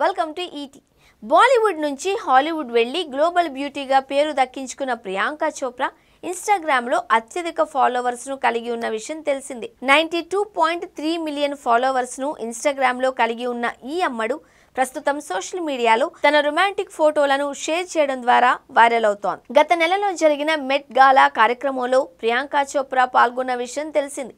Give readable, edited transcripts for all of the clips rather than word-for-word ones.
Welcome to ఈటీ. బాలీవుడ్ నుంచి Hollywood వెళ్లి global బ్యూటీగా పేరు దక్కించుకున్న ప్రియాంక చోప్రా ఇన్స్టాగ్రామ్లో అత్యధిక ఫాలోవర్స్ను కలిగి ఉన్న విషయం తెలిసిందే. 92.3 మిలియన్ ఫాలోవర్స్ను ఇన్స్టాగ్రామ్లో కలిగి ఉన్న ఈ అమ్మడు ప్రస్తుతం సోషల్ మీడియాలో తన రొమాంటిక్ ఫోటోలను షేర్ చేయడం ద్వారా వైరల్ అవుతోంది. గత నెలలో జరిగిన మెట్ గాలా కార్యక్రమంలో ప్రియాంక చోప్రా పాల్గొన్న విషయం తెలిసింది.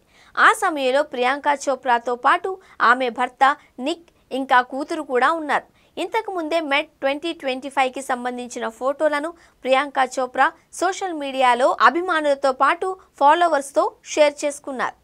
ఆ సమయంలో ప్రియాంక చోప్రాతో పాటు ఆమె భర్త నిక్ ఇంకా కూతురు కూడా ఉన్నారు. ఇంతకు ముందే మెట్ 2025కి సంబంధించిన ఫోటోలను ప్రియాంక చోప్రా సోషల్ మీడియాలో అభిమానులతో పాటు ఫాలోవర్స్తో షేర్ చేసుకున్నారు.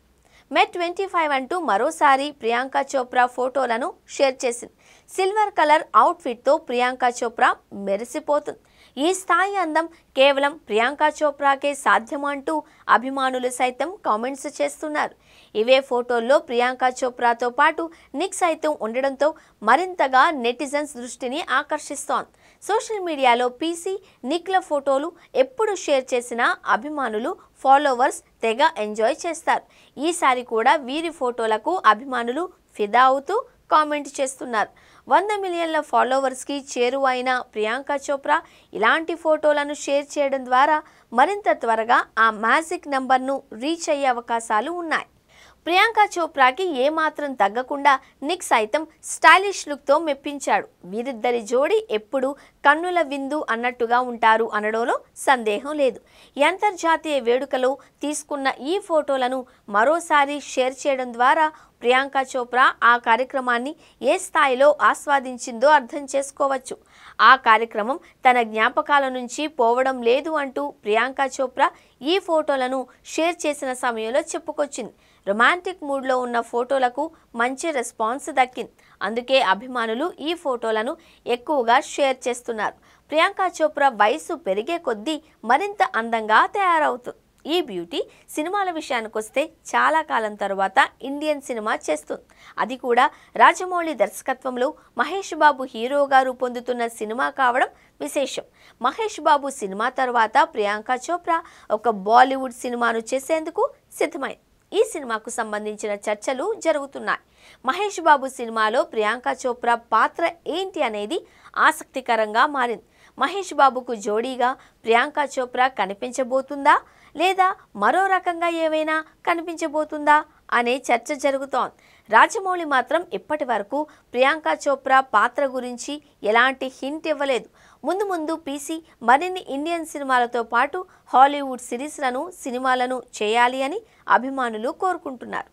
మెట్ 25 అంటూ మరోసారి ప్రియాంక చోప్రా ఫోటోలను షేర్ చేసింది. సిల్వర్ కలర్ అవుట్ఫిట్తో ప్రియాంక చోప్రా మెరిసిపోతుంది. ఈ స్థాయి అందం కేవలం ప్రియాంక చోప్రాకే సాధ్యమంటూ అభిమానులు సైతం కామెంట్స్ చేస్తున్నారు. ఇవే ఫోటోల్లో ప్రియాంక చోప్రాతో పాటు నిక్ సైతం ఉండడంతో మరింతగా నెటిజన్స్ దృష్టిని ఆకర్షిస్తోంది. సోషల్ మీడియాలో పీసీ నిక్ల ఫోటోలు ఎప్పుడు షేర్ చేసినా అభిమానులు ఫాలోవర్స్ తెగ ఎంజాయ్ చేస్తారు. ఈసారి కూడా వీరి ఫోటోలకు అభిమానులు ఫిదా అవుతూ కామెంట్ చేస్తున్నారు. 100 మిలియన్ల ఫాలోవర్స్కి చేరువైన ప్రియాంక చోప్రా ఇలాంటి ఫోటోలను షేర్ చేయడం ద్వారా మరింత త్వరగా ఆ మ్యాజిక్ నంబర్ను రీచ్ అయ్యే అవకాశాలు ఉన్నాయి. ప్రియాంక చోప్రాకి ఏమాత్రం తగ్గకుండా నిక్ సైతం స్టైలిష్ లుక్తో మెప్పించాడు. వీరిద్దరి జోడీ ఎప్పుడు కన్నుల విందు అన్నట్టుగా ఉంటారు అనడంలో సందేహం లేదు. అంతర్జాతీయ వేడుకలో తీసుకున్న ఈ ఫోటోలను మరోసారి షేర్ చేయడం ద్వారా ప్రియాంక చోప్రా ఆ కార్యక్రమాన్ని ఏ స్థాయిలో ఆస్వాదించిందో అర్థం చేసుకోవచ్చు. ఆ కార్యక్రమం తన జ్ఞాపకాల నుంచి పోవడం లేదు అంటూ ప్రియాంక చోప్రా ఈ ఫోటోలను షేర్ చేసిన సమయంలో చెప్పుకొచ్చింది. రొమాంటిక్ మూడ్లో ఉన్న ఫోటోలకు మంచి రెస్పాన్స్ దక్కింది. అందుకే అభిమానులు ఈ ఫోటోలను ఎక్కువగా షేర్ చేస్తున్నారు. ప్రియాంక చోప్రా వయసు పెరిగే కొద్దీ మరింత అందంగా తయారవుతుంది. ఈ బ్యూటీ సినిమాల విషయానికి వస్తే చాలా కాలం తర్వాత ఇండియన్ సినిమా చేస్తుంది. అది కూడా రాజమౌళి దర్శకత్వంలో మహేష్ బాబు హీరోగా రూపొందుతున్న సినిమా కావడం విశేషం. మహేష్ బాబు సినిమా తర్వాత ప్రియాంక చోప్రా ఒక బాలీవుడ్ సినిమాను చేసేందుకు సిద్ధమైంది. ఈ సినిమాకు సంబంధించిన చర్చలు జరుగుతున్నాయి. మహేష్ బాబు సినిమాలో ప్రియాంక చోప్రా పాత్ర ఏంటి అనేది ఆసక్తికరంగా మారింది. మహేష్ బాబుకు జోడీగా ప్రియాంక చోప్రా కనిపించబోతుందా లేదా మరో రకంగా ఏవైనా కనిపించబోతుందా అనే చర్చ జరుగుతోంది. రాజమౌళి మాత్రం ఇప్పటి వరకు ప్రియాంక చోప్రా పాత్ర గురించి ఎలాంటి హింట్ ఇవ్వలేదు. ముందు పీసీ మరిన్ని ఇండియన్ సినిమాలతో పాటు హాలీవుడ్ సిరీస్లను సినిమాలను చేయాలి అని అభిమానులు కోరుకుంటున్నారు.